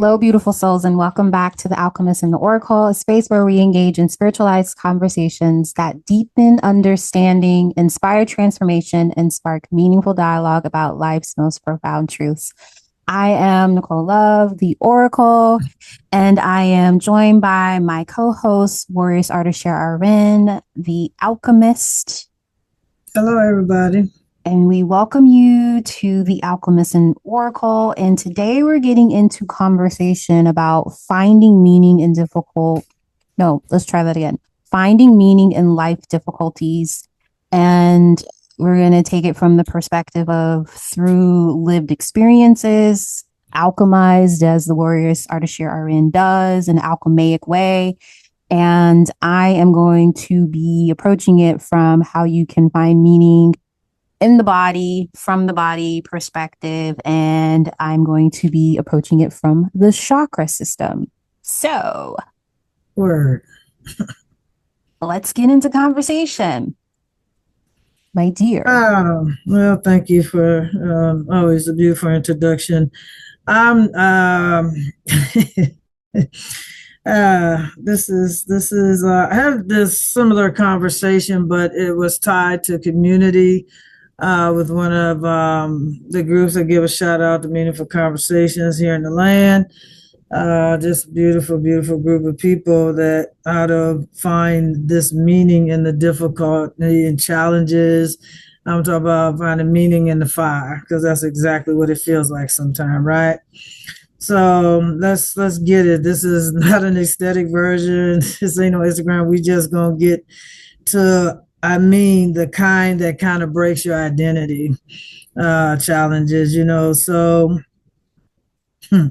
Hello, beautiful souls, and welcome back to the Alchemist and the Oracle, a space where we engage in spiritualized conversations that deepen understanding, inspire transformation, and spark meaningful dialogue about life's most profound truths. I am Nicole Love, the Oracle, and I am joined by my co-host, Warrioress Ardeshir, the Alchemist. Hello, everybody. And we welcome you to the Alchemist and Oracle. And today we're getting into conversation about finding meaning in finding meaning in life difficulties. And we're going to take it from the perspective of through lived experiences, alchemized as the Warrioress Ardeshir does, in an alchemaic way. And I am going to be approaching it from how you can find meaning in the body, from the body perspective, and I'm going to be approaching it from the chakra system. So, Word. Let's get into conversation, my dear. Well, thank you for always a beautiful introduction. This is I had this similar conversation, but it was tied to community. With one of the groups that give a shout out to Meaningful Conversations here in the land. Just a beautiful, beautiful group of people that how to find this meaning in the difficulty and challenges. I'm talking about finding meaning in the fire, because that's exactly what it feels like sometimes, right? So let's get it. This is not an aesthetic version. This ain't no Instagram. We just gonna get to the kind that kind of breaks your identity challenges, So I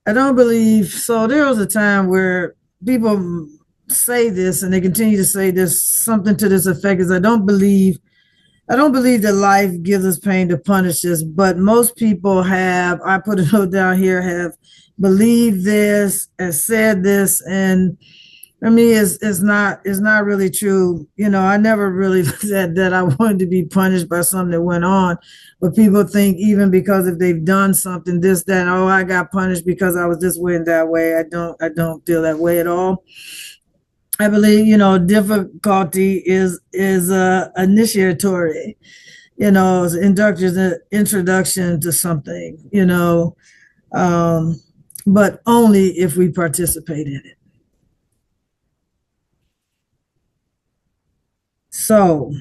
don't believe, so there was a time where people say this and they continue to say this, something to this effect is I don't believe that life gives us pain to punish us, but most people have, I put a note down here, have believed this, has said this, and I mean, it's not really true. I never really said that I wanted to be punished by something that went on. But people think even because if they've done something, this, that, oh, I got punished because I was this way and that way. I don't feel that way at all. I believe, difficulty is initiatory. It's an introduction to something, but only if we participate in it. So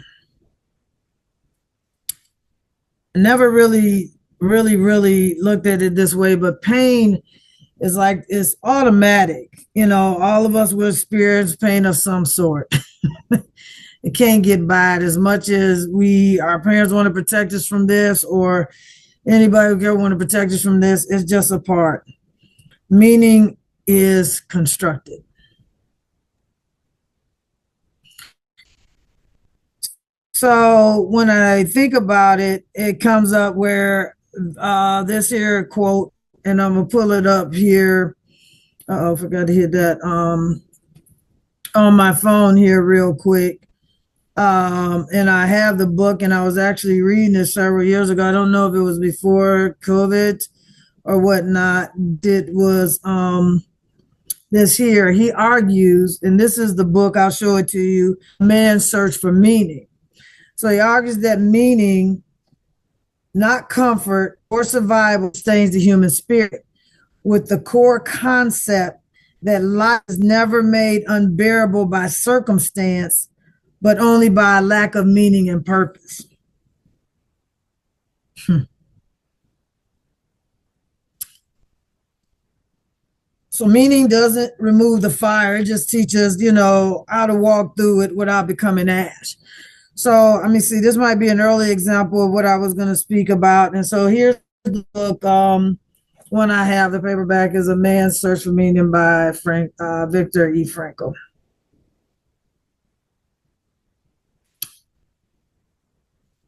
I never really looked at it this way, but pain is like, it's automatic. All of us will experience pain of some sort. It can't get by it as much as our parents want to protect us from this, or anybody who ever want to protect us from this. It's just a part. Meaning is constructed. So when I think about it, it comes up where this here quote, and I'm gonna pull it up here. I forgot to hit that on my phone here real quick. And I have the book, and I was actually reading this several years ago. I don't know if it was before COVID or whatnot. It was this here. He argues, and this is the book, I'll show it to you, Man's Search for Meaning. So he argues that meaning, not comfort or survival, sustains the human spirit, with the core concept that life is never made unbearable by circumstance, but only by a lack of meaning and purpose. So meaning doesn't remove the fire. It just teaches, how to walk through it without becoming ash. So let me see, this might be an early example of what I was going to speak about. And so here's the book. One I have, the paperback, is A Man's Search for Meaning by Viktor Frankl.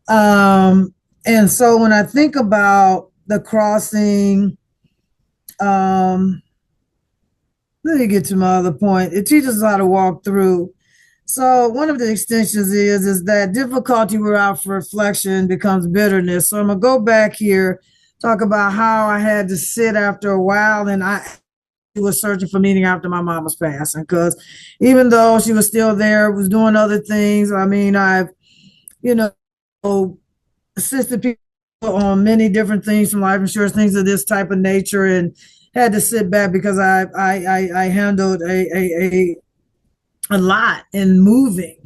And so when I think about the crossing, let me get to my other point. It teaches us how to walk through. So one of the extensions is that difficulty without reflection becomes bitterness. So I'm gonna go back here talk about how I had to sit after a while, and I was searching for meaning after my mom was passing, because even though she was still there, was doing other things. I mean, I've, you know, assisted people on many different things, from life insurance, things of this type of nature, and had to sit back because I handled a lot in moving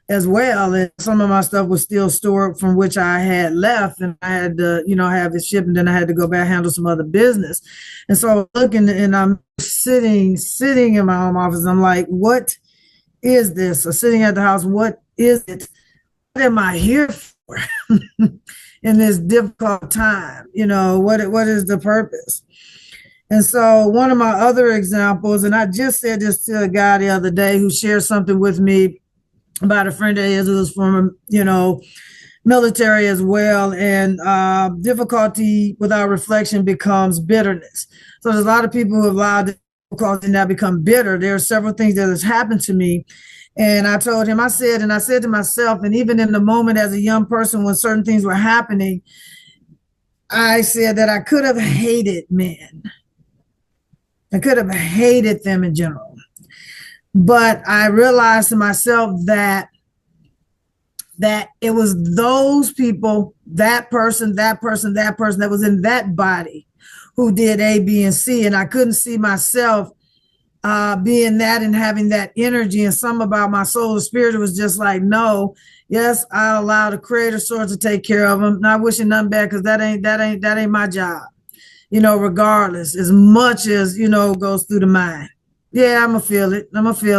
as well. And some of my stuff was still stored from which I had left, and I had to, have it shipped, and then I had to go back handle some other business. And so looking, and I'm sitting in my home office. I'm like, what is this? Or sitting at the house, what is it? What am I here for in this difficult time? What is the purpose? And so one of my other examples, and I just said this to a guy the other day who shared something with me about a friend of his who was from, military as well. And difficulty without reflection becomes bitterness. So there's a lot of people who have allowed difficulty now become bitter. There are several things that has happened to me. And I told him, I said to myself, and even in the moment as a young person when certain things were happening, I said that I could have hated men. I could have hated them in general. But I realized to myself that it was those people, that person that was in that body who did A, B, and C. And I couldn't see myself being that and having that energy. And something about my soul or spirit was just like, no, yes, I allow the creator source to take care of them. Not wishing nothing bad, because that ain't my job. Regardless, as much as, goes through the mind. Yeah, I'm gonna feel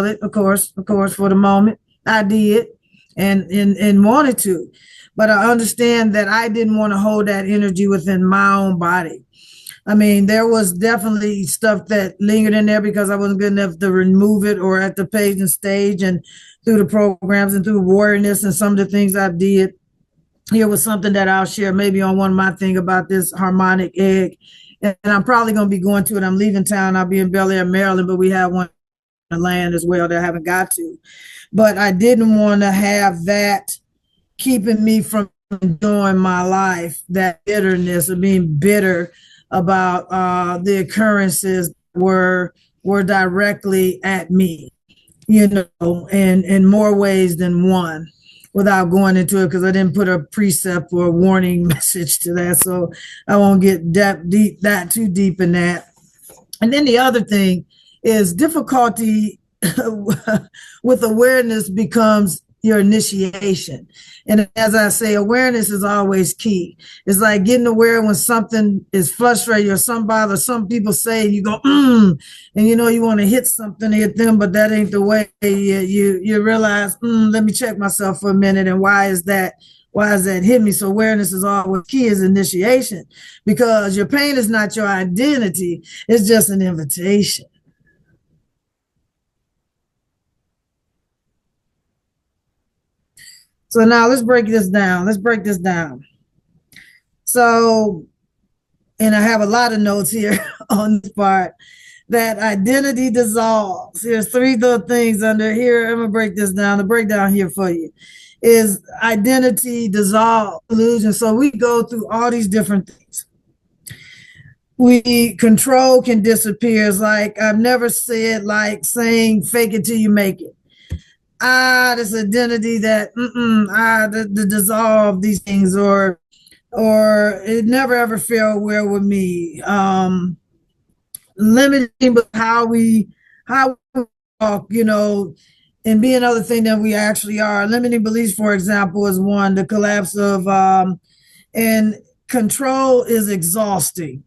it. Of course, for the moment. I did and wanted to. But I understand that I didn't want to hold that energy within my own body. I mean, there was definitely stuff that lingered in there because I wasn't good enough to remove it, or at the page and stage and through the programs and through Warrioress and some of the things I did. Here was something that I'll share maybe on one of my thing about this harmonic egg. And I'm probably going to be going to it. I'm leaving town. I'll be in Bel Air, Maryland, but we have one in the land as well that I haven't got to. But I didn't want to have that keeping me from enjoying my life, that bitterness of being bitter about the occurrences were directly at me, in more ways than one, without going into it, because I didn't put a precept or a warning message to that. So I won't get too deep in that. And then the other thing is difficulty with awareness becomes your initiation. And as I say, awareness is always key. It's like getting aware when something is frustrating or somebody or some people say, and you go, and you want to hit something, hit them, but that ain't the way. You realize, let me check myself for a minute. And why is that hit me? So awareness is always key, is initiation, because your pain is not your identity. It's just an invitation. So now let's break this down. So, and I have a lot of notes here on this part, that identity dissolves. There's three little things under here. I'm going to break this down. The breakdown here for you is identity dissolve, illusion. So we go through all these different things. Control can disappear. It's like, I've never said like saying fake it till you make it. This identity that to dissolve these things, or it never ever felt well with me. Limiting but how we talk, and being another thing that we actually are. Limiting beliefs, for example, is one. The collapse of and control is exhausting.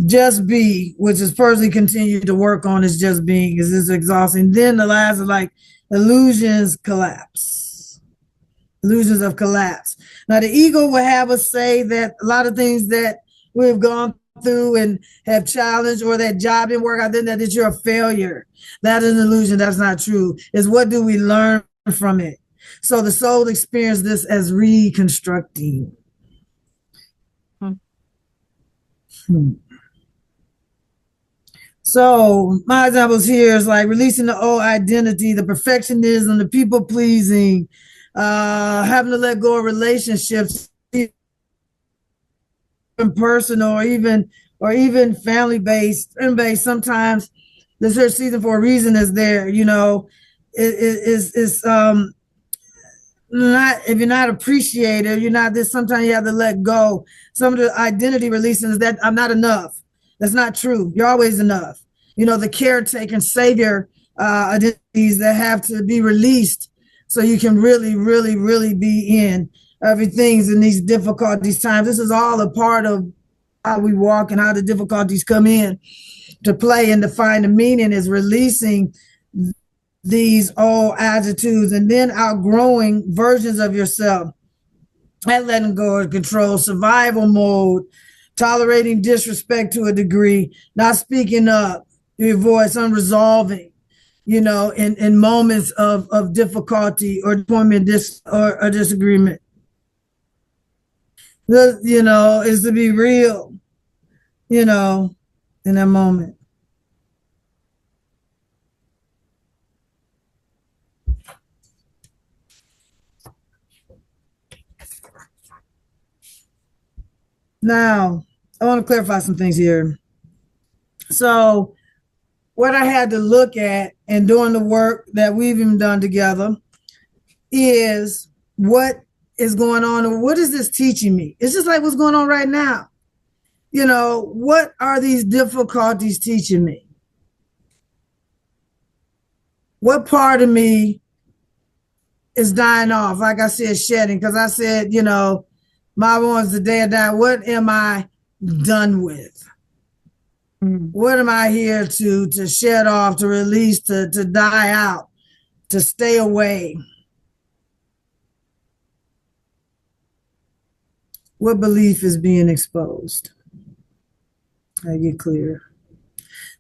Just be, which is personally continue to work on, is just being, is exhausting. Then the last is like illusions of collapse. Now the ego will have us say that a lot of things that we've gone through and have challenged, or that job didn't work out, then that you're a failure. That is an illusion. That's not true. It's what do we learn from it? So the soul experienced this as reconstructing. So my examples here is like releasing the old identity, the perfectionism, the people pleasing, having to let go of relationships, personal, or even family based, friend based. Sometimes the search season for a reason is there. Is not, if you're not appreciated, you're not this. Sometimes you have to let go. Some of the identity releasing is that I'm not enough. That's not true. You're always enough. The caretaker and savior identities that have to be released so you can really, really, really be in everything's in these difficulties times. This is all a part of how we walk and how the difficulties come in to play and to find the meaning is releasing these old attitudes and then outgrowing versions of yourself and letting go of control, survival mode, tolerating disrespect to a degree, not speaking up, your voice, unresolving, in moments of difficulty or or disagreement. Is to be real, in that moment. Now, I want to clarify some things here. So, what I had to look at and doing the work that we've even done together is what is going on and what is this teaching me? It's just like what's going on right now. What are these difficulties teaching me? What part of me is dying off? Like I said, shedding, because I said, my one's the day of dying. What am I done with? What am I here to shed off, to release, to die out, to stay away? What belief is being exposed? I get clear.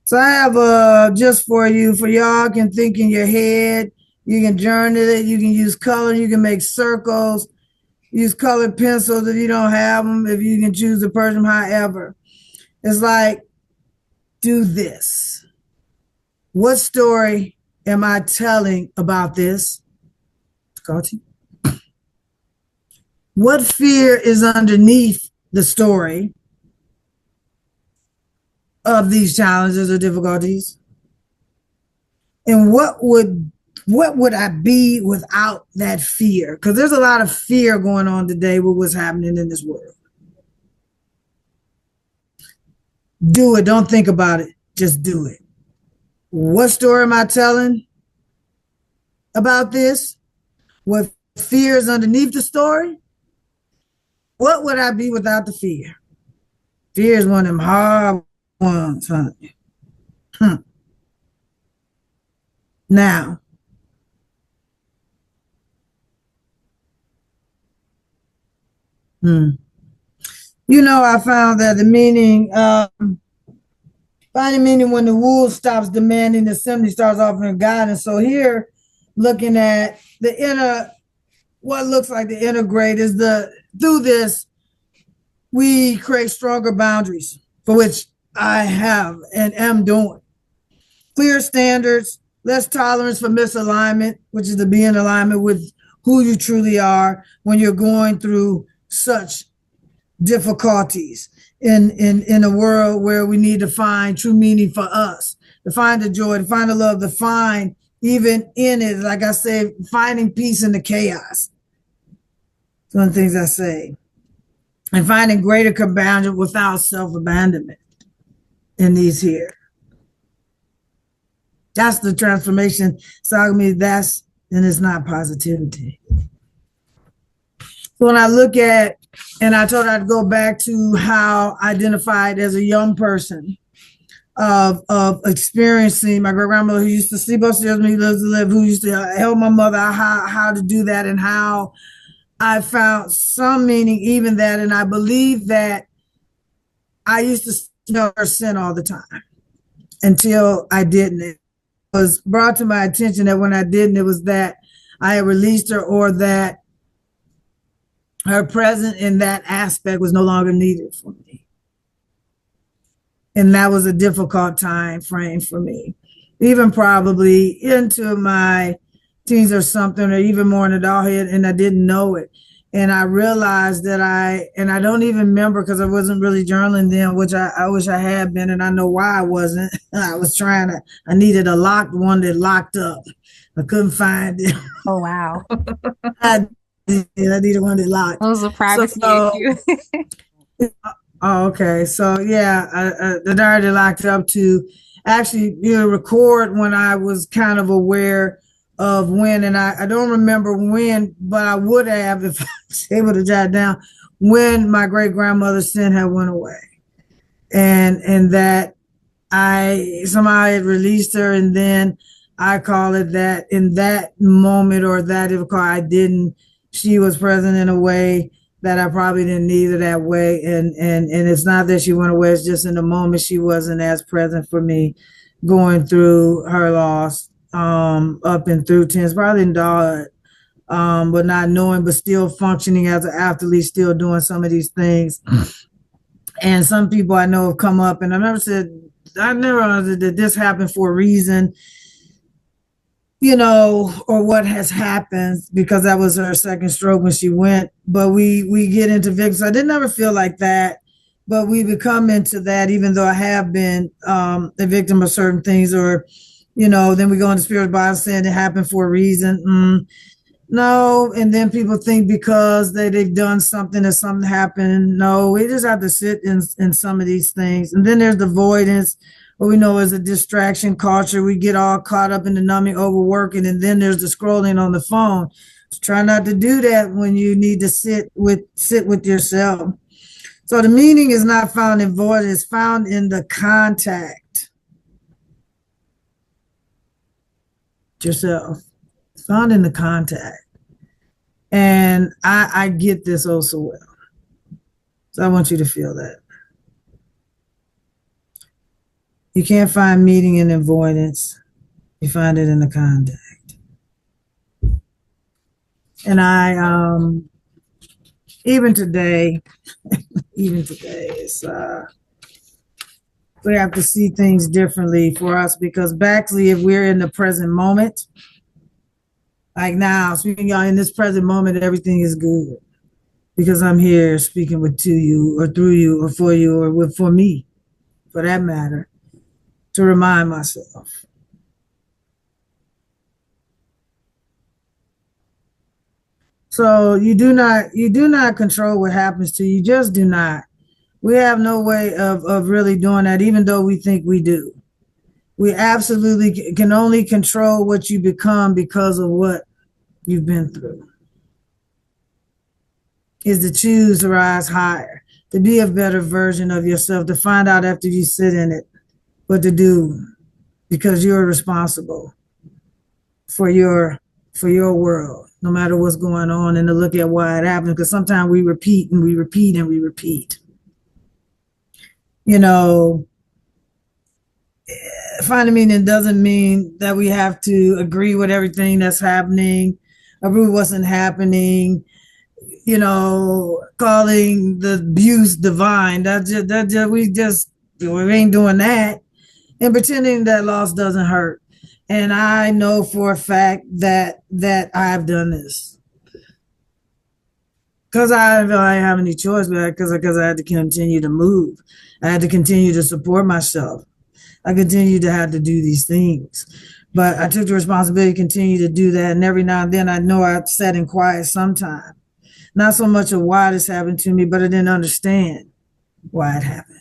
So I have just for y'all can think in your head. You can journal it. You can use color. You can make circles. Use colored pencils if you don't have them. If you can choose the person, however. It's like, do this. What story am I telling about this? What fear is underneath the story of these challenges or difficulties? And what would I be without that fear? Because there's a lot of fear going on today with what's happening in this world. Do it. Don't think about it. Just do it. What story am I telling about this? What fear is underneath the story? What would I be without the fear? Fear is one of them hard ones, honey. Now, I found that the meaning, finding meaning when the wool stops demanding, the assembly starts offering guidance. So here, looking at the inner, what looks like the inner grade is through this, we create stronger boundaries, for which I have and am doing. Clear standards, less tolerance for misalignment, which is to be in alignment with who you truly are when you're going through such difficulties in a world where we need to find true meaning for us, to find the joy, to find the love, to find even in it, like I said, finding peace in the chaos. It's one of the things I say. And finding greater compassion without self-abandonment in these here. That's the transformation. So I mean, and it's not positivity. So when I look at, and I told her I'd go back to how I identified as a young person of experiencing my great grandmother who used to sleep upstairs when he lived to live, who used to help my mother how to do that, and how I found some meaning even that, and I believe that I used to know her sin all the time until I didn't. It was brought to my attention that when I didn't, it was that I had released her, or that her presence in that aspect was no longer needed for me. And that was a difficult time frame for me, even probably into my teens or something, or even more in adulthood, and I didn't know it. And I realized that and I don't even remember because I wasn't really journaling then, which I wish I had been. And I know why I wasn't. I needed a locked one that locked up. I couldn't find it. Oh, wow. I needed one that locked. That was a So, privacy issue. oh, okay. So yeah, the diary that locked up to actually, record when I was kind of aware of when, and I don't remember when, but I would have if I was able to jot down when my great grandmother's sin had went away, and that I somehow had released her, and then I call it that in that moment, or that if I didn't, she was present in a way that I probably didn't need her that way, and it's not that she went away; it's just in the moment she wasn't as present for me, going through her loss, up and through teens, probably in dog, but not knowing, but still functioning as an athlete, still doing some of these things. And some people I know have come up, and I never understood that this happened for a reason, or what has happened, because that was her second stroke when she went. But we get into victims. I didn't ever feel like that, but we become into that, even though I have been a victim of certain things, or then we go into spirit by saying it happened for a reason. No, and then people think because they've done something or something happened. No, we just have to sit in some of these things. And then there's the avoidance, what we know is a distraction culture. We get all caught up in the numbing, overworking, and then there's the scrolling on the phone. So try not to do that when you need to sit with yourself. So the meaning is not found in void, it's found in the contact. Yourself. It's found in the contact. And I get this oh so well. So I want you to feel that. You can't find meaning in avoidance. You find it in the contact. And I, even today, it's, we have to see things differently for us, because actually, if we're in the present moment, like now, speaking y'all in this present moment, everything is good because I'm here speaking to you, or through you, or for you, or for me, for that matter, to remind myself. So you do not control what happens to you. You just do not. We have no way of really doing that, even though we think we do. We absolutely can only control what you become because of what you've been through. Is to choose to rise higher, to be a better version of yourself, to find out after you sit in it what to do, because you're responsible for your world, no matter what's going on, and to look at why it happens, because sometimes we repeat and we repeat and we repeat. Finding meaning doesn't mean that we have to agree with everything that's happening, agree with what's happening, calling the abuse divine. We ain't doing that, and pretending that loss doesn't hurt. And I know for a fact that I've done this because I didn't have any choice, but because I had to continue to move. I had to continue to support myself. I continued to have to do these things, but I took the responsibility to continue to do that. And every now and then, I know I sat in quiet sometimes. Not so much of why this happened to me, but I didn't understand why it happened.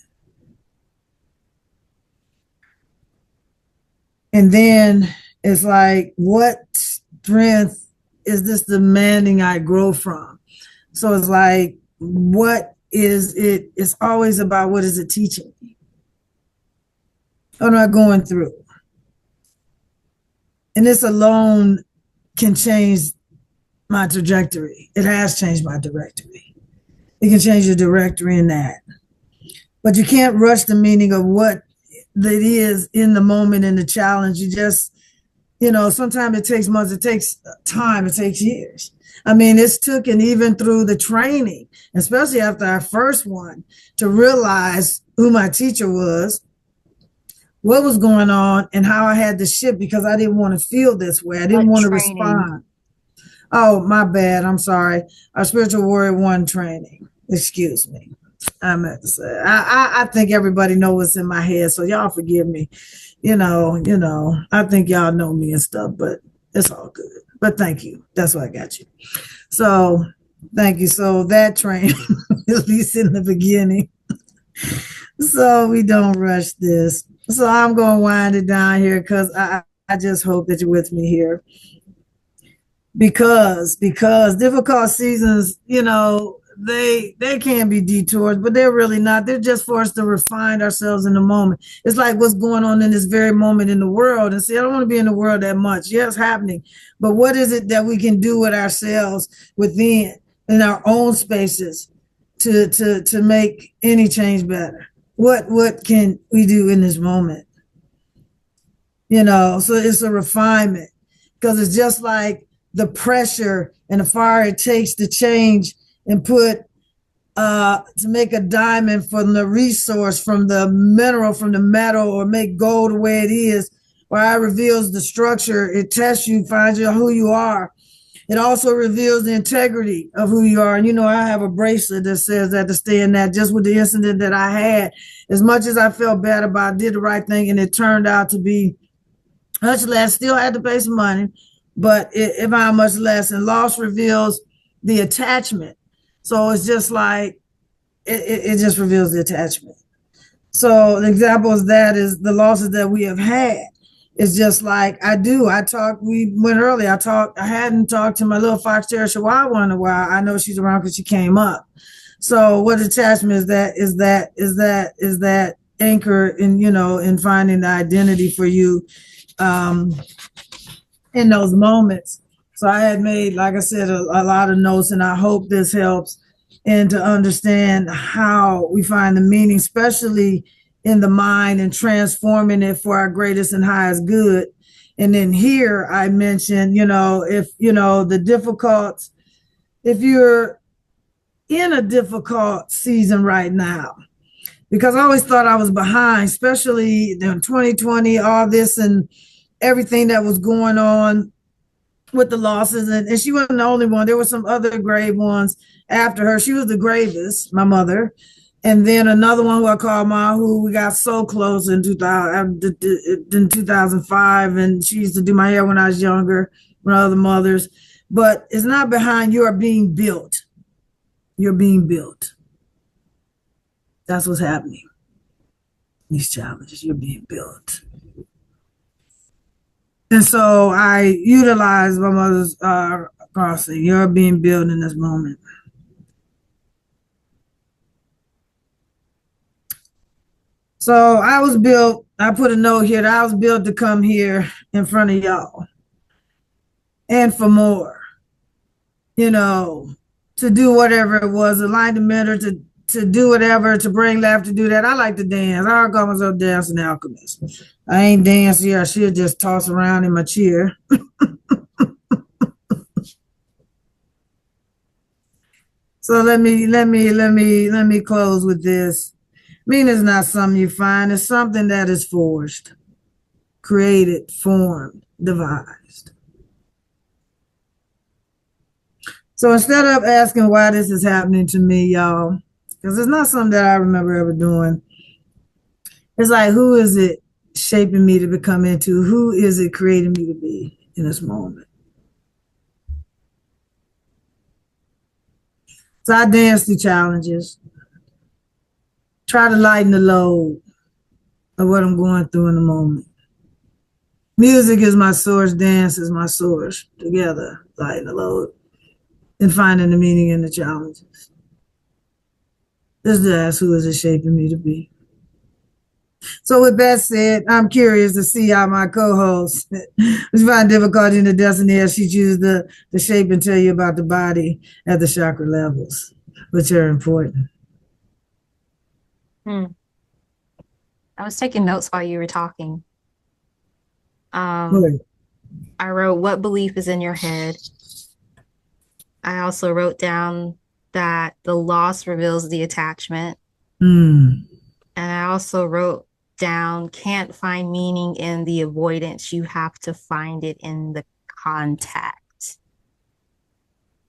And then it's like, what strength is this demanding I grow from? So it's like, what is it? It's always about, what is it teaching me? What am I going through? And this alone can change my trajectory. It has changed my trajectory. It can change your trajectory in that. But you can't rush the meaning of what it is in the moment, in the challenge. You just, sometimes it takes months, it takes time, it takes years. I mean, it's taken even through the training, especially after our first one, to realize who my teacher was, what was going on, and how I had to shift, because I didn't want to feel this way. I didn't want to respond. Oh, my bad. I'm sorry. Our spiritual warrior one training. Excuse me. I meant to say. I think everybody knows what's in my head, so y'all forgive me. I think y'all know me and stuff, but it's all good. But thank you. That's why I got you. So thank you. So that training, at least in the beginning, so we don't rush this. So I'm going to wind it down here because I just hope that you're with me here. Because difficult seasons, they can be detours, but they're really not. They're just for us to refine ourselves in the moment. It's like what's going on in this very moment in the world. And see, I don't want to be in the world that much. Yeah, it's happening. But what is it that we can do with ourselves within in our own spaces to make any change better? What can we do in this moment? So it's a refinement because it's just like the pressure and the fire it takes to change and put to make a diamond from the resource, from the mineral, from the metal, or make gold the way it is, or it reveals the structure, it tests you, finds you who you are. It also reveals the integrity of who you are. And I have a bracelet that says that to stay in that. Just with the incident that I had, as much as I felt bad about it, I did the right thing, and it turned out to be much less. Still had to pay some money, but it found much less. And loss reveals the attachment. So it's just like it just reveals the attachment. So the example of that is the losses that we have had. It's just like we went earlier. I hadn't talked to my little fox terrier chihuahua in a while. I know she's around because she came up. So what attachment is that anchor in finding the identity for you in those moments. So I had made, like I said, a lot of notes, and I hope this helps and to understand how we find the meaning, especially in the mind, and transforming it for our greatest and highest good. And then here I mentioned, if you're in a difficult season right now, because I always thought I was behind, especially in 2020, all this and everything that was going on with the losses. And she wasn't the only one. There were some other grave ones after her. She was the gravest, my mother. And then another one who I called Ma, who we got so close in 2005. And she used to do my hair when I was younger, with other mothers. But it's not behind. You are being built. You're being built. That's what's happening. These challenges, you're being built. And so I utilize my mother's crossing. You're being built in this moment. So I was built, I put a note here that I was built to come here in front of y'all and for more, to do whatever it was, align the mentor, to do whatever, to bring laughter, to do that. I like to dance. I got myself dancing Alchemist. I ain't dance here. I should just toss around in my chair. So let me close with this. Meaning is not something you find. It's something that is forged, created, formed, devised. So instead of asking why this is happening to me, y'all, because it's not something that I remember ever doing. It's like, who is it shaping me to become into? Who is it creating me to be in this moment? So I dance through challenges, try to lighten the load of what I'm going through in the moment. Music is my source, dance is my source. Together, lighten the load and finding the meaning in the challenges. Just to ask, who is it shaping me to be? So with that said, I'm curious to see how my co-host, which find difficulty in the destiny as she chooses the shape and tell you about the body at the chakra levels, which are important. I was taking notes while you were talking. I wrote, what belief is in your head? I also wrote down that the loss reveals the attachment. And I also wrote down, can't find meaning in the avoidance. You have to find it in the contact.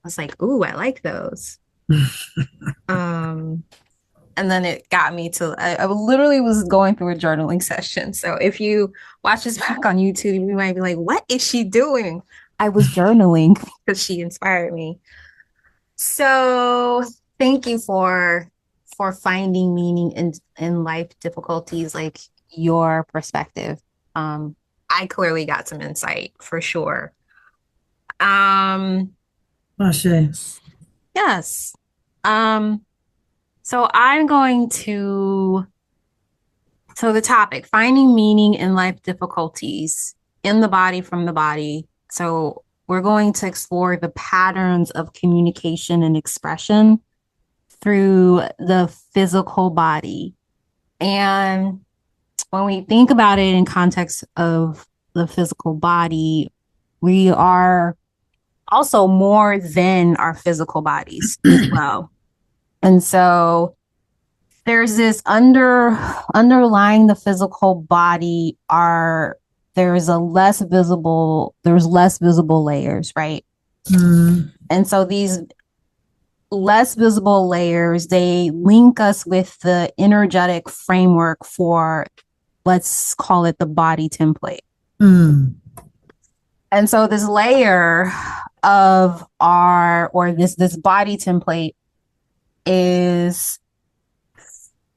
was like, ooh, I like those. Um, and then it got me to, I literally was going through a journaling session. So if you watch this back on YouTube, you might be like, what is she doing? I was journaling because she inspired me. So thank you for finding meaning in life difficulties, like your perspective. I clearly got some insight for sure. Um, Ashe. yes. Um, so I'm going to so the topic, finding meaning in life difficulties in the body from the body. So we're going to explore the patterns of communication and expression through the physical body. And when we think about it in context of the physical body, we are also more than our physical bodies as well. And so there's this underlying the physical body are there's less visible layers, right? Mm. And so these less visible layers, they link us with the energetic framework for, let's call it the body template. Mm. And so this layer of our, or this body template is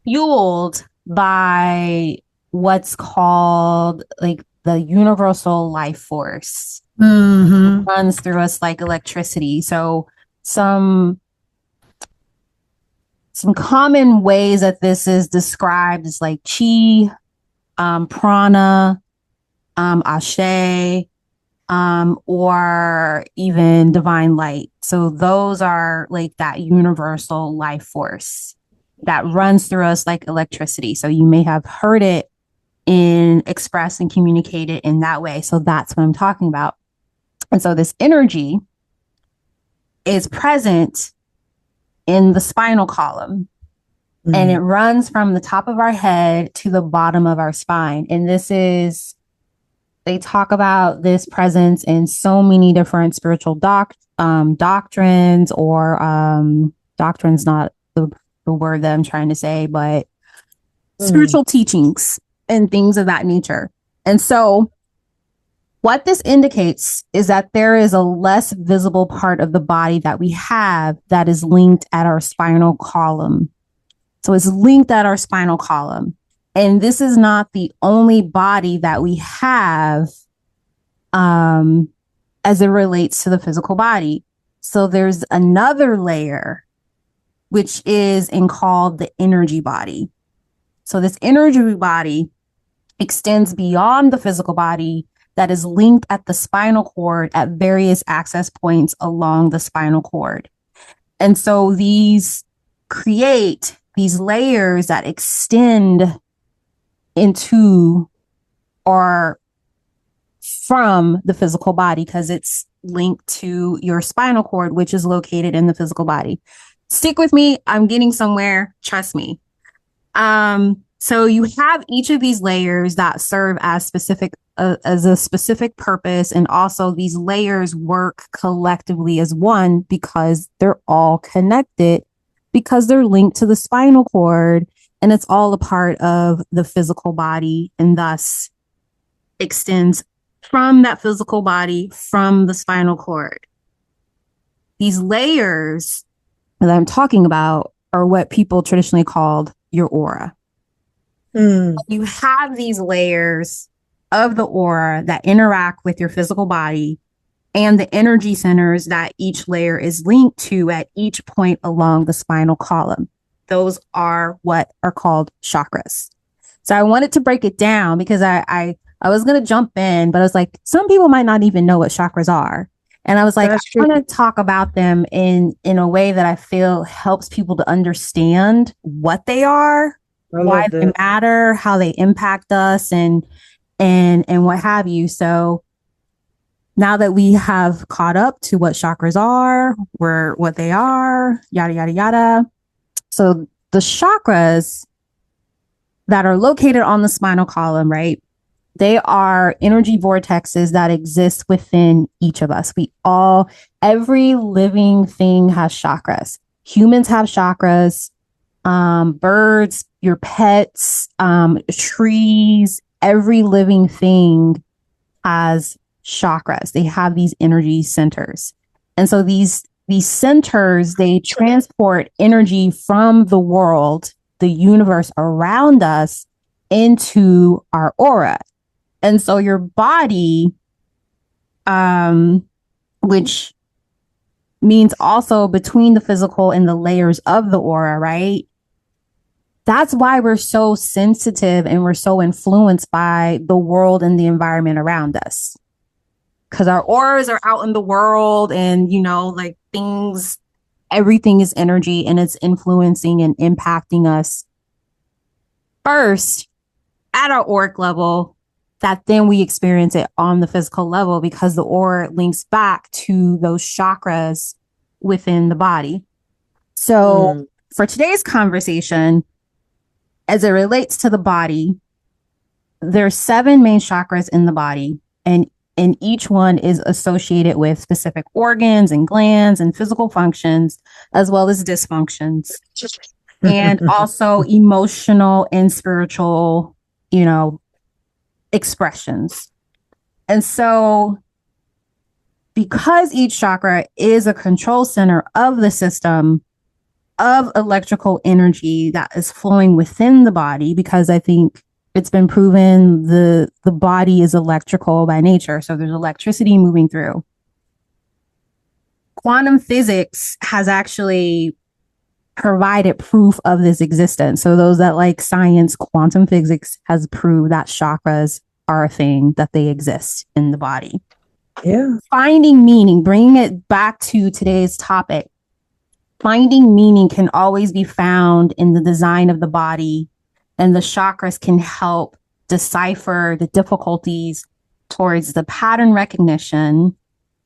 fueled by what's called like the universal life force. Mm-hmm. It runs through us like electricity. So some common ways that this is described is like chi, prana, ashe, or even divine light. So those are like that universal life force that runs through us like electricity. So you may have heard it in expressed and communicated in that way. So that's what I'm talking about. And so this energy is present in the spinal column. Mm. And it runs from the top of our head to the bottom of our spine. And they talk about this presence in so many different spiritual doctrines, or doctrine's not the word that I'm trying to say, but spiritual teachings and things of that nature. And so what this indicates is that there is a less visible part of the body that we have that is linked at our spinal column. So it's linked at our spinal column. And this is not the only body that we have as it relates to the physical body. So there's another layer, which is called the energy body. So this energy body extends beyond the physical body that is linked at the spinal cord at various access points along the spinal cord. And so these create these layers that extend into or from the physical body because it's linked to your spinal cord, which is located in the physical body. Stick with me. I'm getting somewhere. Trust me. So you have each of these layers that serve as a specific purpose. And also these layers work collectively as one because they're all connected, because they're linked to the spinal cord, and it's all a part of the physical body, and thus extends from that physical body, from the spinal cord. These layers that I'm talking about are what people traditionally called your aura. You have these layers of the aura that interact with your physical body and the energy centers that each layer is linked to at each point along the spinal column. Those are what are called chakras. So I wanted to break it down because I was going to jump in, but I was like, some people might not even know what chakras are. And I was like, I want to talk about them in a way that I feel helps people to understand what they are, why they matter, how they impact us, and what have you. So now that we have caught up to what chakras are, what they are, yada, yada, yada. So the chakras that are located on the spinal column, right? They are energy vortexes that exist within each of us. Every living thing has chakras. Humans have chakras, birds, your pets, trees, every living thing has chakras. They have these energy centers. And so these centers, they transport energy from the world, the universe around us, into our aura. And so your body, which means also between the physical and the layers of the aura, right? That's why we're so sensitive and we're so influenced by the world and the environment around us. Because our auras are out in the world and, like everything is energy and it's influencing and impacting us first at our auric level, that then we experience it on the physical level because the aura links back to those chakras within the body. So for today's conversation, as it relates to the body, there's 7 main chakras in the body, and each one is associated with specific organs and glands and physical functions, as well as dysfunctions, and also emotional and spiritual, expressions. And so because each chakra is a control center of the system of electrical energy that is flowing within the body, because I think it's been proven the body is electrical by nature. So there's electricity moving through. Quantum physics has actually provided proof of this existence. So those that like science, quantum physics has proved that chakras are a thing, that they exist in the body. Yeah. Finding meaning, bringing it back to today's topic, finding meaning can always be found in the design of the body, and the chakras can help decipher the difficulties towards the pattern recognition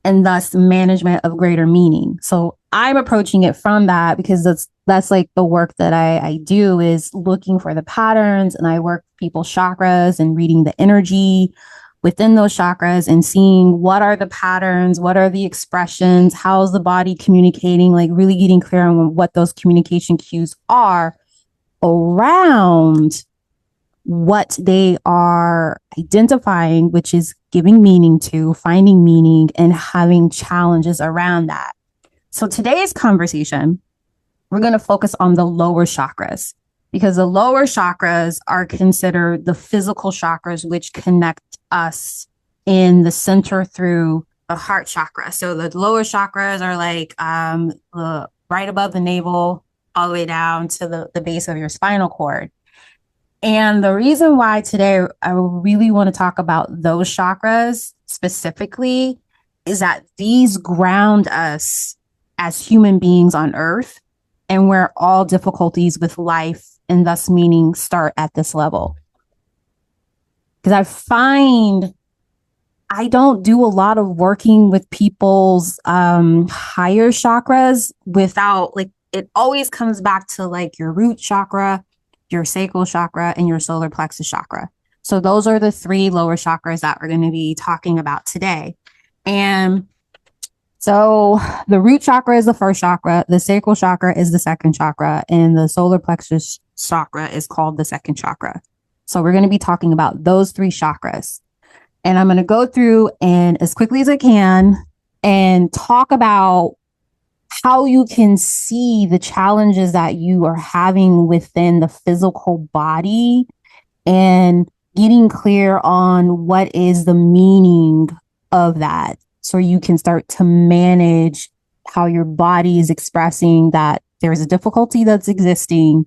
and thus management of greater meaning. So I'm approaching it from that because that's like the work that I do, is looking for the patterns, and I work people's chakras and reading the energy within those chakras and seeing what are the patterns, what are the expressions, how's the body communicating, like really getting clear on what those communication cues are around what they are identifying, which is giving meaning to, finding meaning, and having challenges around that. So today's conversation, we're going to focus on the lower chakras, because the lower chakras are considered the physical chakras, which connect us in the center through the heart chakra. So the lower chakras are like right above the navel, all the way down to the base of your spinal cord. And the reason why today I really want to talk about those chakras specifically is that these ground us as human beings on earth, and where all difficulties with life and thus meaning start at this level. Because I find I don't do a lot of working with people's higher chakras without, like, it always comes back to like your root chakra, your sacral chakra, and your solar plexus chakra. So those are the 3 lower chakras that we're going to be talking about today. And so the root chakra is the first chakra, the sacral chakra is the second chakra, and the solar plexus chakra is called the second chakra. So we're going to be talking about those 3 chakras. And I'm going to go through and as quickly as I can and talk about how you can see the challenges that you are having within the physical body, and getting clear on what is the meaning of that, so you can start to manage how your body is expressing that there's a difficulty that's existing.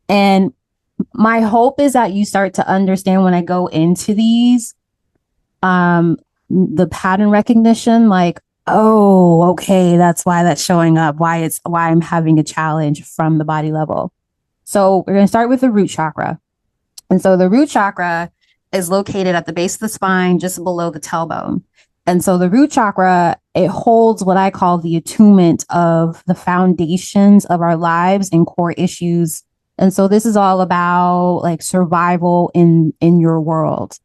And my hope is that you start to understand when I go into these, the pattern recognition, like, oh, okay, that's why that's showing up, why I'm having a challenge from the body level. So we're going to start with the root chakra. And so the root chakra is located at the base of the spine, just below the tailbone. And so the root chakra, it holds what I call the attunement of the foundations of our lives and core issues. And so this is all about like survival in your world.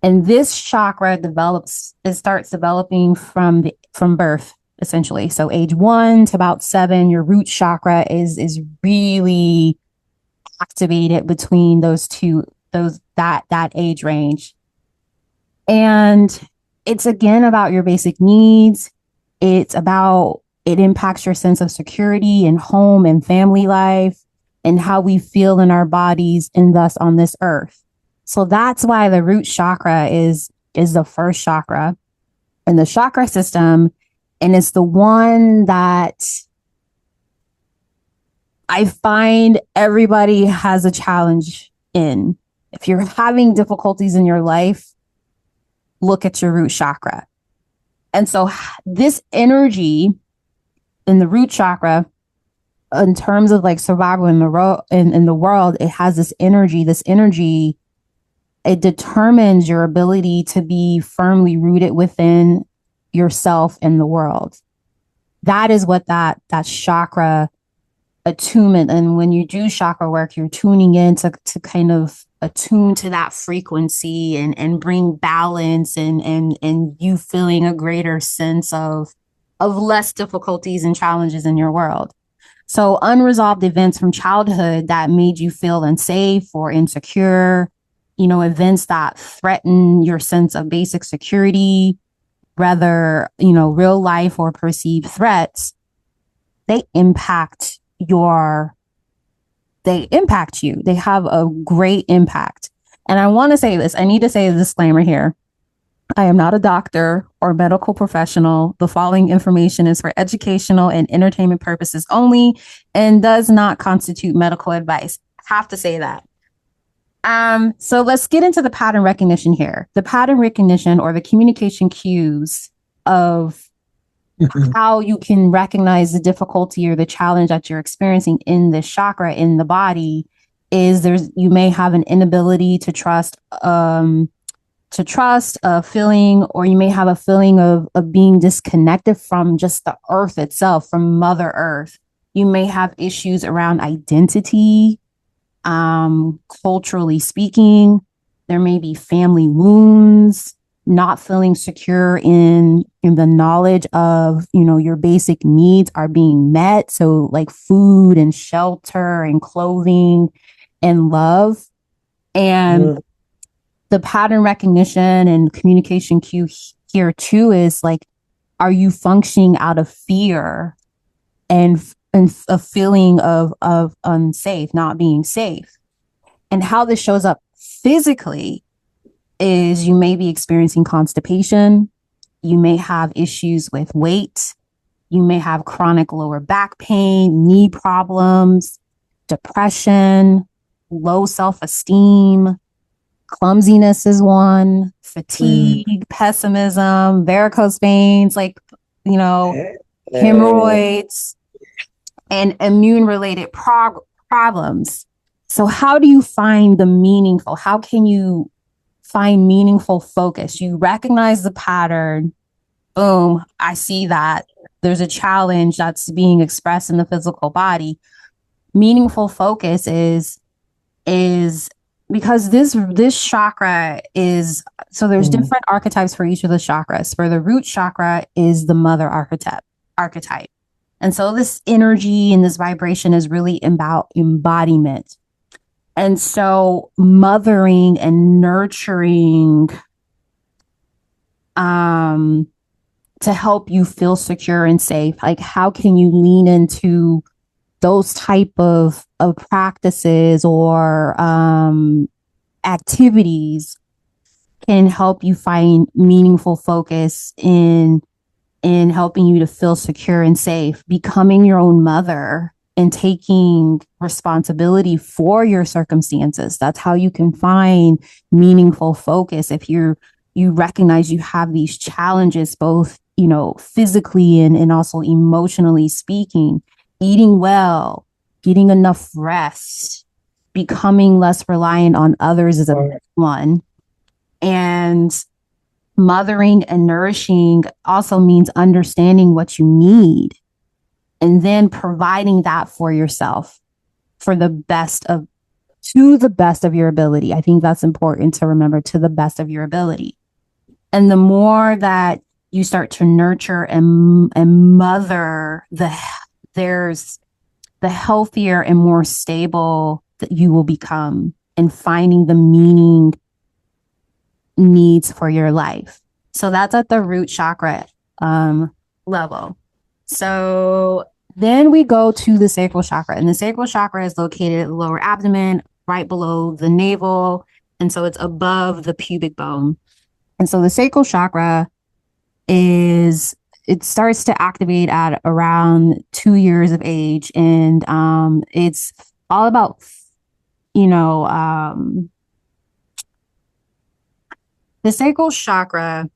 And this chakra it starts developing from birth, essentially. So age 1 to about 7, your root chakra is really activated between that age range. And it's again about your basic needs. It impacts your sense of security and home and family life and how we feel in our bodies and thus on this earth. So that's why the root chakra is the first chakra in the chakra system. And it's the one that I find everybody has a challenge in. If you're having difficulties in your life, look at your root chakra. And so this energy in the root chakra, in terms of like survival in the world, it has this energy. It determines your ability to be firmly rooted within yourself and the world. That is what that chakra attunement. And when you do chakra work, you're tuning in to kind of attune to that frequency and bring balance and you feeling a greater sense of less difficulties and challenges in your world. So unresolved events from childhood that made you feel unsafe or insecure, events that threaten your sense of basic security, whether, real life or perceived threats, they impact you. They have a great impact. And I want to say this, I need to say a disclaimer here. I am not a doctor or medical professional. The following information is for educational and entertainment purposes only and does not constitute medical advice. I have to say that. So let's get into the pattern recognition here. The pattern recognition or the communication cues of how you can recognize the difficulty or the challenge that you're experiencing in this chakra in the body is you may have an inability to trust a feeling, or you may have a feeling of being disconnected from just the earth itself, from Mother Earth. You may have issues around identity, culturally speaking. There may be family wounds, not feeling secure in the knowledge of, your basic needs are being met. So like food and shelter and clothing and love. And the pattern recognition and communication cue here too is like, are you functioning out of fear and a feeling of unsafe, not being safe? And how this shows up physically is you may be experiencing constipation. You may have issues with weight. You may have chronic lower back pain, knee problems, depression, low self-esteem. Clumsiness is one, fatigue, pessimism, varicose veins, hemorrhoids, and immune-related problems. So how do you find how can you find meaningful focus? You recognize the pattern. Boom, I see that. There's a challenge that's being expressed in the physical body. Meaningful focus is because this chakra is, so there's different archetypes for each of the chakras. For the root chakra is the mother archetype. And so this energy and this vibration is really about embodiment. And so mothering and nurturing to help you feel secure and safe. Like, how can you lean into those type of practices or activities can help you find meaningful focus in helping you to feel secure and safe, becoming your own mother and taking responsibility for your circumstances. That's how you can find meaningful focus. If you recognize you have these challenges, both, physically and also emotionally speaking, eating well, getting enough rest, becoming less reliant on others is a big one. And mothering and nourishing also means understanding what you need and then providing that for yourself for the best of to the best of your ability. I think that's important to remember, to the best of your ability. And the more that you start to nurture and mother there's the healthier and more stable that you will become in finding the meaning needs for your life. So that's at the root chakra level. So then we go to the sacral chakra, and the sacral chakra is located at the lower abdomen, right below the navel. And so it's above the pubic bone. And so the sacral chakra it starts to activate at around 2 years of age. And it's all about, the sacral chakra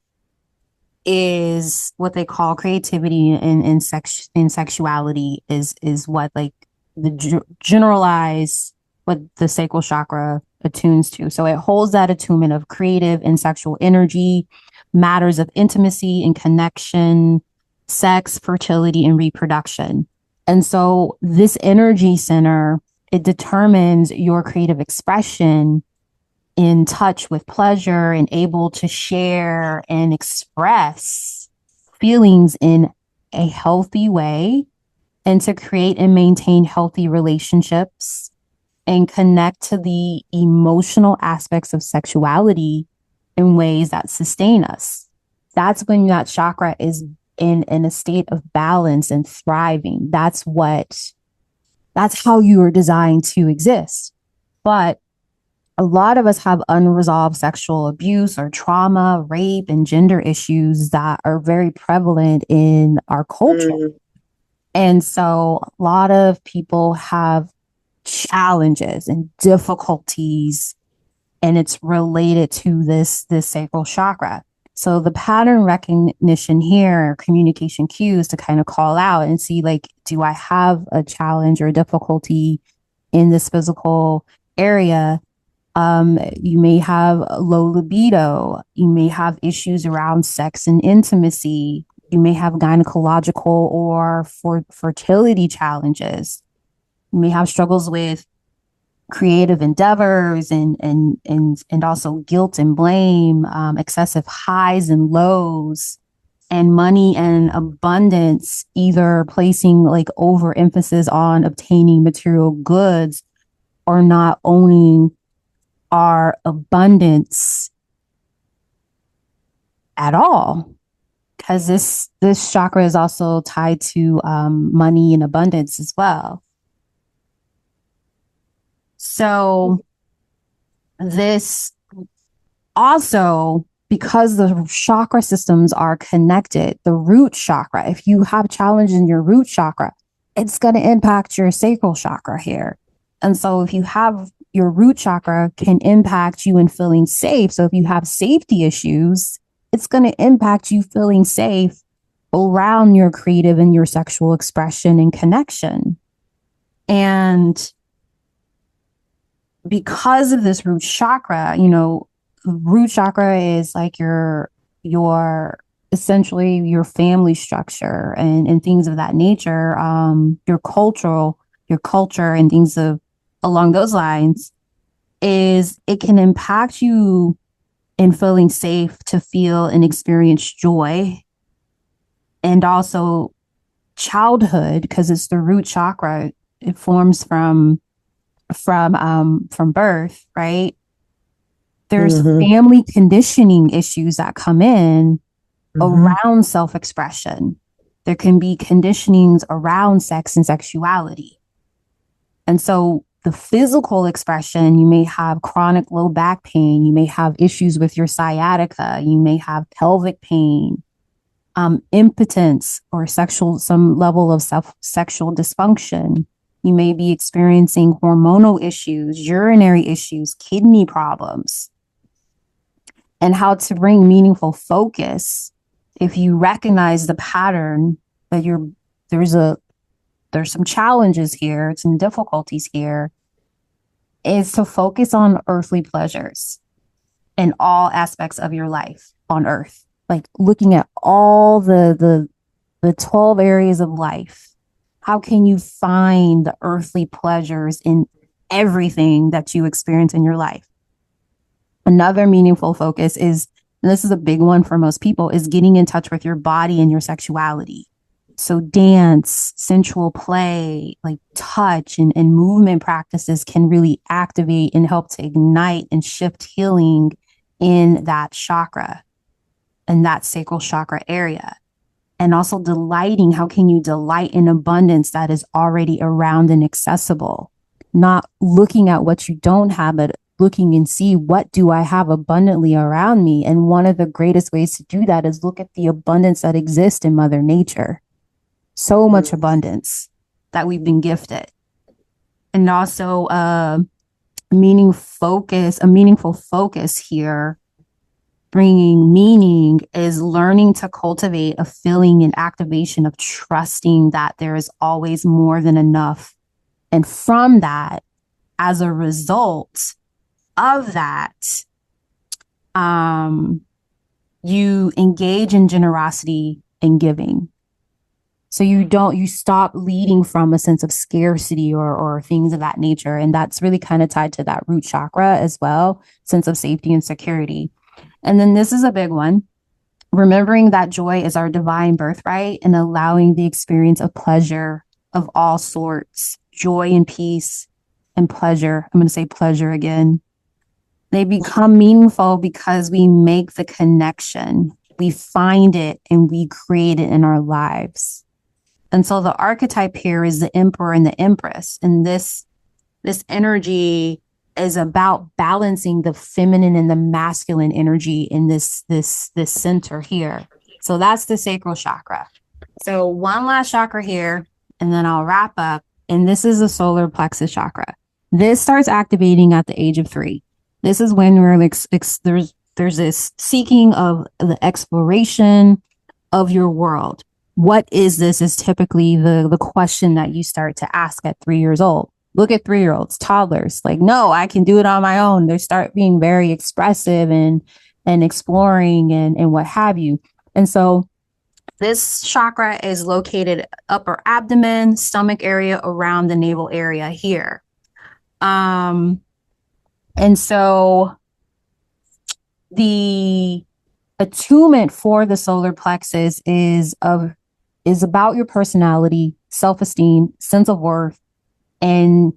is what they call creativity and sexuality is what like the generalized what the sacral chakra attunes to. So it holds that attunement of creative and sexual energy, matters of intimacy and connection, sex, fertility, and reproduction. And so this energy center, it determines your creative expression, in touch with pleasure and able to share and express feelings in a healthy way, and to create and maintain healthy relationships and connect to the emotional aspects of sexuality in ways that sustain us. That's when that chakra is in a state of balance and thriving. That's how you are designed to exist. But a lot of us have unresolved sexual abuse or trauma, rape, and gender issues that are very prevalent in our culture. And so a lot of people have challenges and difficulties, and it's related to this sacral chakra. So the pattern recognition here, communication cues to kind of call out and see, like, do I have a challenge or a difficulty in this physical area? You may have low libido. You may have issues around sex and intimacy. You may have gynecological or fertility challenges. You may have struggles with creative endeavors and also guilt and blame, excessive highs and lows, and money and abundance, either placing like overemphasis on obtaining material goods or not owning our abundance at all, because this chakra is also tied to money and abundance as well. So this also, because the chakra systems are connected, the root chakra, if you have challenge in your root chakra, it's going to impact your sacral chakra here. And so if you have your root chakra, can impact you in feeling safe. So if you have safety issues, it's going to impact you feeling safe around your creative and your sexual expression and connection. And because of this root chakra, root chakra is like your essentially your family structure and things of that nature, your culture and things along those lines, is it can impact you in feeling safe to feel and experience joy, and also childhood, because it's the root chakra. It forms from birth, right? There's family conditioning issues that come in around self-expression. There can be conditionings around sex and sexuality. And so the physical expression, you may have chronic low back pain, you may have issues with your sciatica, you may have pelvic pain, impotence or some level of sexual dysfunction. You may be experiencing hormonal issues, urinary issues, kidney problems. And how to bring meaningful focus, if you recognize the pattern that there's some challenges here, some difficulties here, is to focus on earthly pleasures in all aspects of your life on earth. Like looking at all the 12 areas of life. How can you find the earthly pleasures in everything that you experience in your life. Another meaningful focus is, and this is a big one for most people, is getting in touch with your body and your sexuality. So dance, sensual play, like touch and movement practices can really activate and help to ignite and shift healing in that chakra and that sacral chakra area. And also delighting, how can you delight in abundance that is already around and accessible? Not looking at what you don't have, but looking and see, what do I have abundantly around me? And one of the greatest ways to do that is look at the abundance that exists in Mother Nature. So much abundance that we've been gifted. And also a meaningful focus here, bringing meaning, is learning to cultivate a feeling and activation of trusting that there is always more than enough. And from that, as a result of that, you engage in generosity and giving. So you stop leading from a sense of scarcity or things of that nature. And that's really kind of tied to that root chakra as well, sense of safety and security. And then this is a big one, remembering that joy is our divine birthright and allowing the experience of pleasure of all sorts, joy and peace and pleasure. I'm going to say pleasure again. They become meaningful because we make the connection, we find it, and we create it in our lives. And so the archetype here is the emperor and the empress. And this energy is about balancing the feminine and the masculine energy in this center here. So that's the sacral chakra. So one last chakra here, and then I'll wrap up. And this is the solar plexus chakra. This starts activating at the age of 3. This is when we're like, there's this seeking of the exploration of your world. What is this is typically the question that you start to ask at 3 years old. Look at 3-year-olds, toddlers, like, no, I can do it on my own. They start being very expressive and exploring and what have you. And so this chakra is located upper abdomen, stomach area, around the navel area here. And so the attunement for the solar plexus is about your personality, self-esteem, sense of worth, and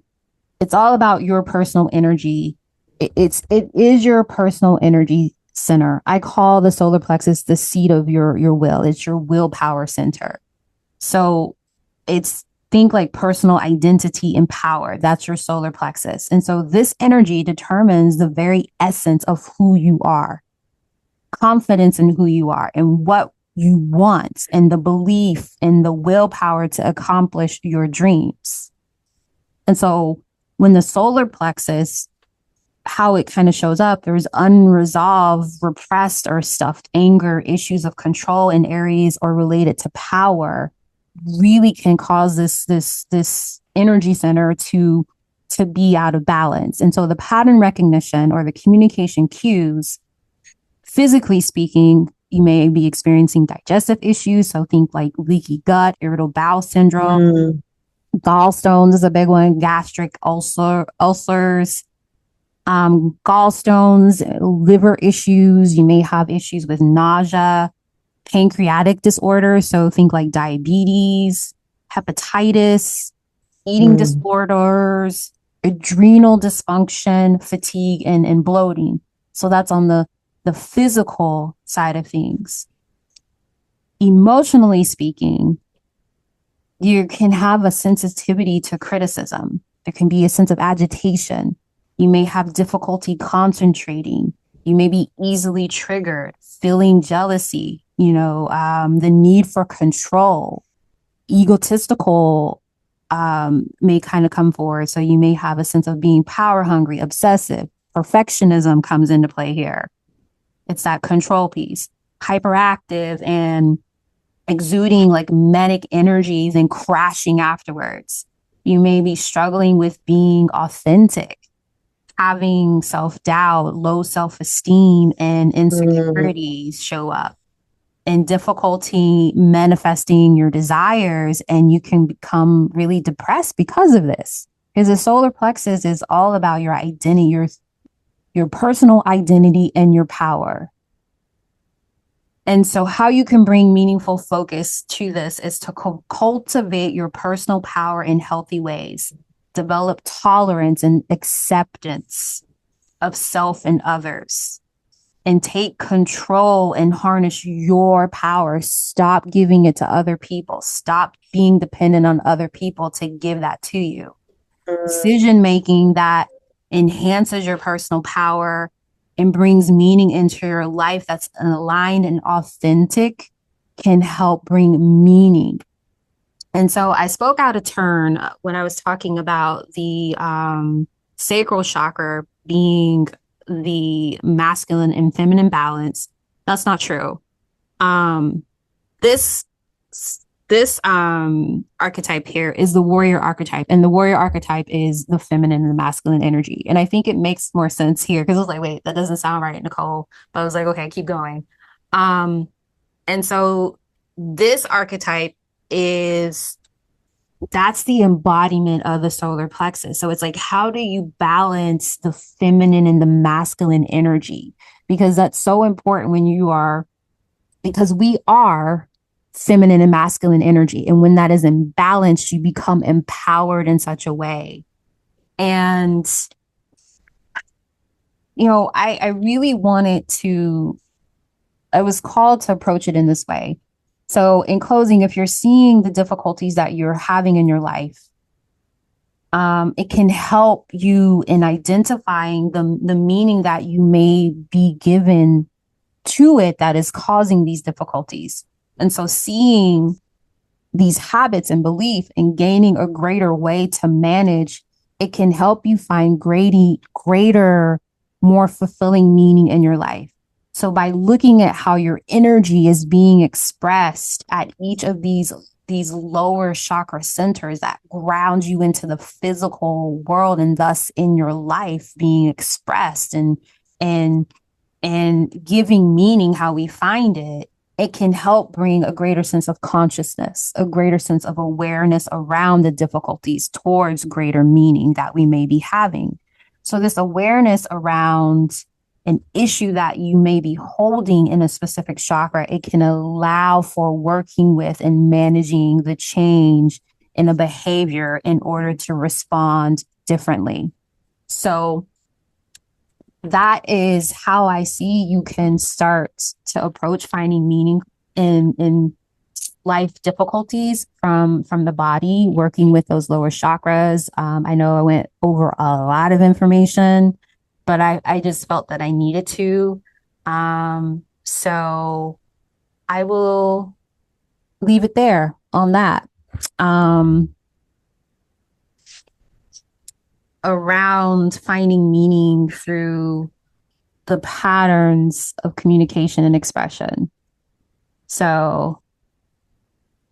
it's all about your personal energy. It is your personal energy center. I call the solar plexus the seat of your will. It's your willpower center. So think like personal identity and power. That's your solar plexus. And so this energy determines the very essence of who you are, confidence in who you are and what you want, and the belief and the willpower to accomplish your dreams. And so when the solar plexus, how it kind of shows up, there's unresolved, repressed, or stuffed anger, issues of control in areas or related to power, really can cause this energy center to be out of balance. And so the pattern recognition or the communication cues, physically speaking, you may be experiencing digestive issues. So think like leaky gut, irritable bowel syndrome, gallstones is a big one, gastric ulcers, gallstones, liver issues. You may have issues with nausea, pancreatic disorders. So think like diabetes, hepatitis, eating disorders, adrenal dysfunction, fatigue, and bloating. So that's on the physical side of things. Emotionally speaking, you can have a sensitivity to criticism. There can be a sense of agitation. You may have difficulty concentrating. You may be easily triggered, feeling jealousy, the need for control, egotistical may kind of come forward. So you may have a sense of being power hungry, obsessive, perfectionism comes into play here. It's that control piece, hyperactive and exuding like manic energies and crashing afterwards. You may be struggling with being authentic, having self-doubt, low self-esteem, and insecurities show up, and difficulty manifesting your desires. And you can become really depressed because of this. Because the solar plexus is all about your identity, your personal identity and your power. And so how you can bring meaningful focus to this is to cultivate your personal power in healthy ways, develop tolerance and acceptance of self and others, and take control and harness your power. Stop giving it to other people. Stop being dependent on other people to give that to you. Decision making that enhances your personal power and brings meaning into your life that's aligned and authentic can help bring meaning. And so I spoke out of turn when I was talking about the sacral chakra being the masculine and feminine balance. That's not true. This archetype here is the warrior archetype, and the warrior archetype is the feminine and the masculine energy. And I think it makes more sense here because I was like, wait, that doesn't sound right, Nicole. But I was like, okay, keep going. And so this archetype that's the embodiment of the solar plexus. So it's like, how do you balance the feminine and the masculine energy? Because that's so important because we are feminine and masculine energy. And when that is imbalanced, you become empowered in such a way. And, I really I was called to approach it in this way. So in closing, if you're seeing the difficulties that you're having in your life, it can help you in identifying the meaning that you may be given to it that is causing these difficulties. And so seeing these habits and belief and gaining a greater way to manage, it can help you find greater, more fulfilling meaning in your life. So by looking at how your energy is being expressed at each of these lower chakra centers that ground you into the physical world and thus in your life being expressed and giving meaning how we find it, it can help bring a greater sense of consciousness, a greater sense of awareness around the difficulties towards greater meaning that we may be having. So this awareness around an issue that you may be holding in a specific chakra, it can allow for working with and managing the change in a behavior in order to respond differently. So that is how I see you can start to approach finding meaning in life difficulties from the body, working with those lower chakras. I know I went over a lot of information, but I just felt that I needed to. So I will leave it there on that. Around finding meaning through the patterns of communication and expression. So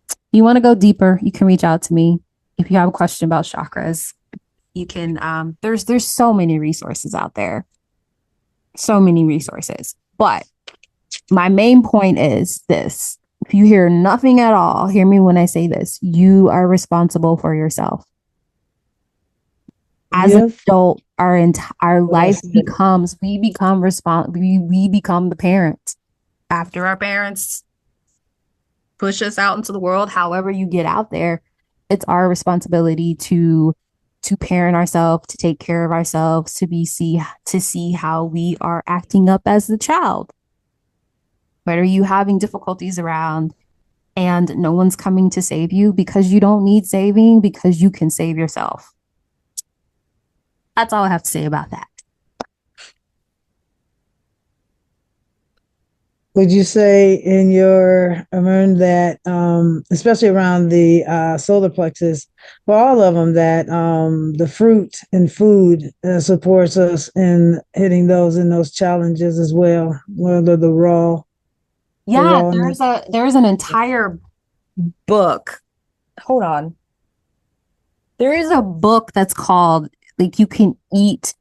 if you want to go deeper, you can reach out to me. If you have a question about chakras, you can, there's so many resources out there. So many resources. But my main point is this. If you hear nothing at all, hear me when I say this. You are responsible for yourself. As an adult, our life becomes, we become the parent. After our parents push us out into the world, however you get out there, it's our responsibility to parent ourselves, to take care of ourselves, to see how we are acting up as the child. What are you having difficulties around? And no one's coming to save you because you don't need saving, because you can save yourself. That's all I have to say about that. Would you say in your learned that, especially around the solar plexus, for all of them, that the fruit and food supports us in hitting those challenges as well, whether the raw. Yeah, there's an entire book. Hold on. There is a book that's called like you can eat.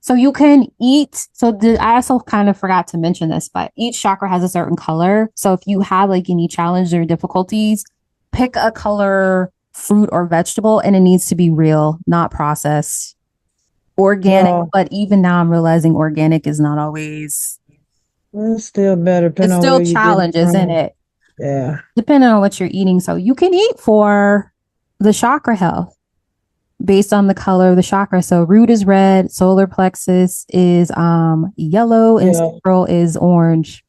So you can eat. So I also kind of forgot to mention this, but each chakra has a certain color. So if you have like any challenge or difficulties, pick a color fruit or vegetable, and it needs to be real, not processed. Organic, Well, but even now I'm realizing organic is not always, it's still better it's depending on still where you're getting it challenges in from. it, Yeah. depending on what you're eating. So you can eat for the chakra health based on the color of the chakra. So root is red, solar plexus is yellow, and Yeah. sacral is orange.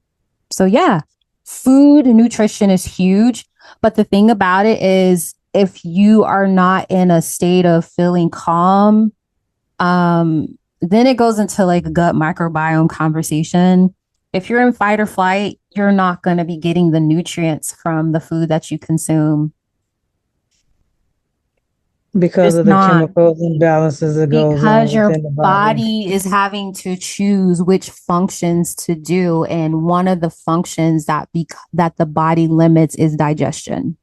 So yeah, food and nutrition is huge. But the thing about it is if you are not in a state of feeling calm, then it goes into like a gut microbiome conversation. If you're in fight or flight, you're not going to be getting the nutrients from the food that you consume. Because It's of the not, chemicals imbalances that goes on because your within the body. body is having to choose which functions to do, and one of the functions that the body limits is digestion.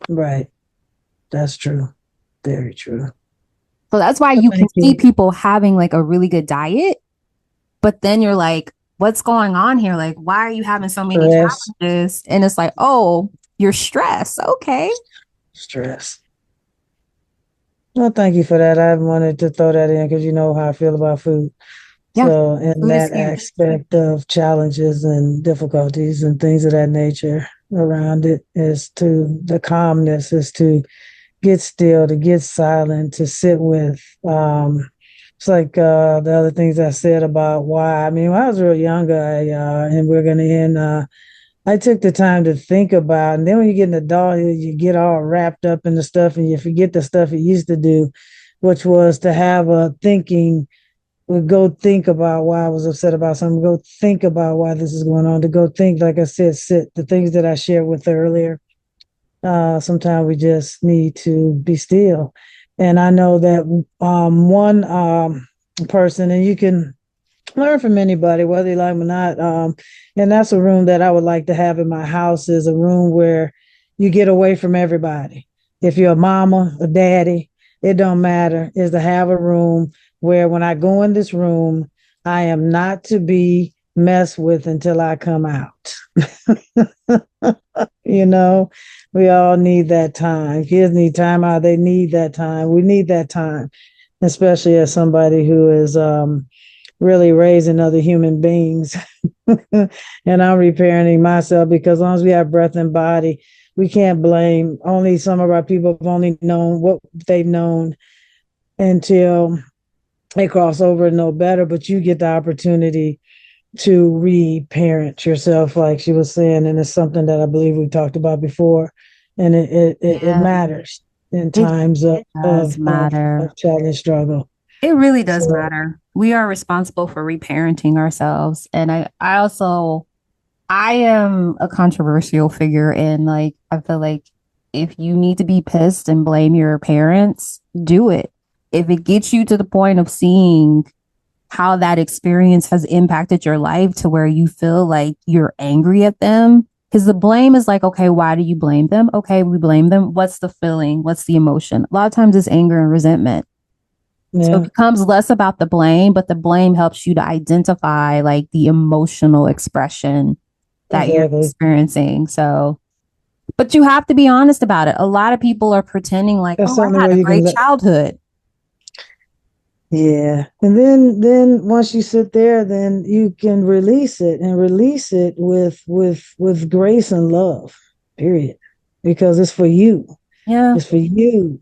Right. That's true. Very true. So that's why Well, you can thank see you. people having like a really good diet, but then you're like, what's going on here? Like, why are you having so many Stress. challenges? And it's like, oh, you're stressed. Okay. Stress. Well, thank you for that. I wanted to throw that in because you know how I feel about food. Yeah. So, in Food is that huge. aspect of challenges and difficulties and things of that nature around it, is to the calmness, is to get still, to get silent, to sit with. It's like the other things I said about why. I mean, when I was real young, and we're going to end. I took the time to think about, and then when you get an adult, you get all wrapped up in the stuff, and you forget the stuff you used to do, which was to have a thinking. Would go think about why I was upset about something. Go think about why this is going on. To go think, like I said, sit the things that I shared with earlier. Sometimes we just need to be still. And I know that one person, and you can learn from anybody, whether you like them or not. And that's a room that I would like to have in my house, is a room where you get away from everybody. If you're a mama, a daddy, it don't matter, is to have a room where when I go in this room, I am not to be messed with until I come out. You know, we all need that time. Kids need time out. They need that time. We need that time, especially as somebody who is really raising other human beings. And I'm reparenting myself, because as long as we have breath and body, we can't blame. Only some of our people have only known what they've known until they cross over and know better. But you get the opportunity to reparent yourself, like she was saying, and it's something that I believe we talked about before, and it Yeah. matters in It times of does matter. of challenge struggle. It really does So matter. We are responsible for reparenting ourselves. And I also, I am a controversial figure, and like, I feel like if you need to be pissed and blame your parents, do it. If it gets you to the point of seeing how that experience has impacted your life to where you feel like you're angry at them, because the blame is like, okay, why do you blame them? Okay, we blame them. What's the feeling? What's the emotion? A lot of times it's anger and resentment. So it yeah, becomes less about the blame, but the blame helps you to identify like the emotional expression that you're exactly. experiencing. So, but you have to be honest about it. A lot of people are pretending like, That's oh, I something had where a you can great let. childhood. Yeah. And then once you sit there, then you can release it, and release it with grace and love. Period. Because it's for you. Yeah. It's for you.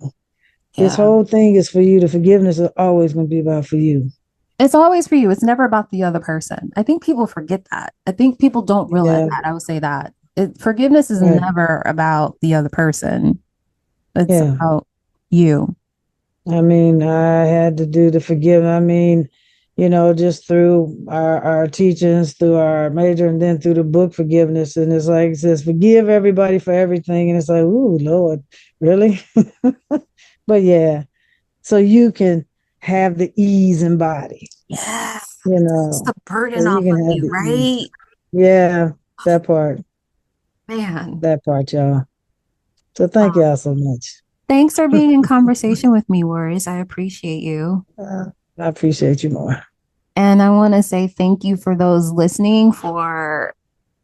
This Yeah. whole thing is for you. The forgiveness is always going to be about for you. It's always for you. It's never about the other person. I think people forget that. I think people don't realize Yeah. that. I would say that forgiveness is Right. never about the other person. It's Yeah. about you. I mean, I had to do the forgive. I mean, just through our teachings, through our major, and then through the book Forgiveness. And it's like it says, forgive everybody for everything. And it's like, ooh, Lord, really? But yeah, so you can have the ease in body, Yeah. you It's know, the so burden you off can of have you, the ease. right? Yeah, that part, Man. that part, y'all. So thank y'all so much. Thanks for being in conversation with me, Warriors. I appreciate you. Uh, I appreciate you more. And I want to say thank you for those listening for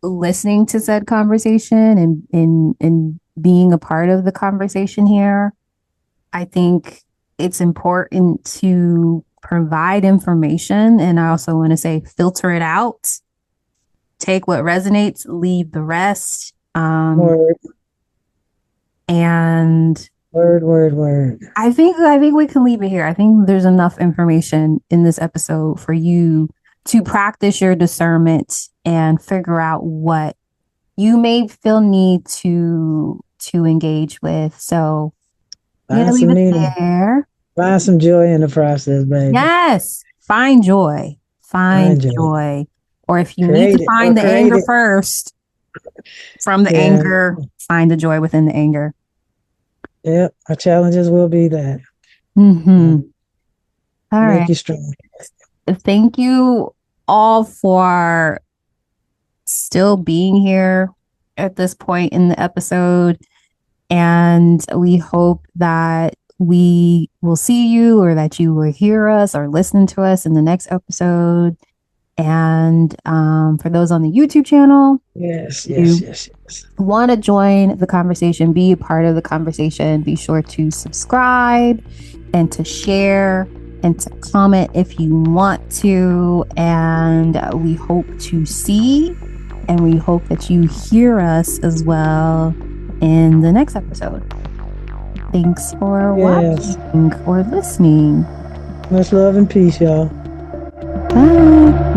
listening to said conversation and being a part of the conversation here. I think it's important to provide information. And I also want to say filter it out. Take what resonates, leave the rest. Word, And word. I think we can leave it here. I think there's enough information in this episode for you to practice your discernment and figure out what you may feel need to engage with. So we're gonna Find leave some it meaning. there. Find some joy in the process, baby. Yes. Find joy. Find Find joy. joy. Or if you need to Create it or find the create anger it. first, from the Yeah. anger, find the joy within the anger. Yep. Our challenges will be that. Mm-hmm. All Make right. you strong. Thank you all for still being here at this point in the episode. And we hope that we will see you or that you will hear us or listen to us in the next episode. And for those on the YouTube channel, Yes. want to join the conversation, be a part of the conversation, be sure to subscribe and to share and to comment if you want to. And we hope to see and we hope that you hear us as well in the next episode. Thanks for watching or listening. Much love and peace, y'all. Bye.